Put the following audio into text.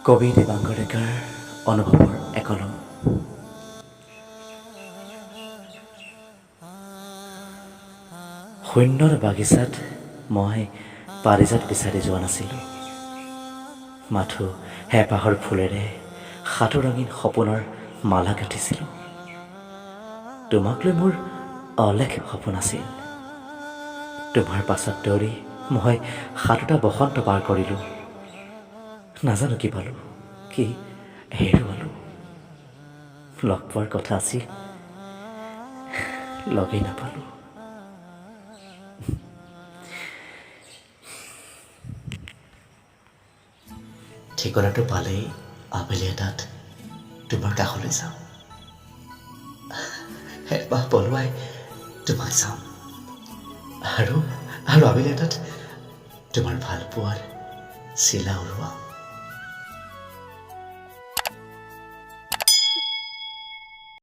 কবি দেৱাংগ ডেকাৰ অনুভৱৰ একলম। শূন্যৰ বাগিচাত মই পাৰিজাত বিচাৰি যোৱা নাছিলোঁ। মাথো হেঁপাহৰ ফুলেৰে সাতো ৰঙীন সপোনৰ মালা গাঁঠিছিলোঁ। তোমাক লৈ মোৰ অলেখ সপোন আছিল। তোমাৰ পাছত দৌৰি মই সাতোটা বসন্ত পাৰ কৰিলোঁ। নাজানো কি পালোঁ, কি হেৰুৱালোঁ। লগ পোৱাৰ কথা আছিল, লগেই নাপালোঁ। ঠিকনাটো পালেই আবেলি এটাত তোমাৰ কাষলৈ যাম। হেঁপাহ পলুৱাই তোমাক চাম আৰু আবেলি এটাত তোমাৰ ভাল পোৱাৰ চিলা উৰুৱাম।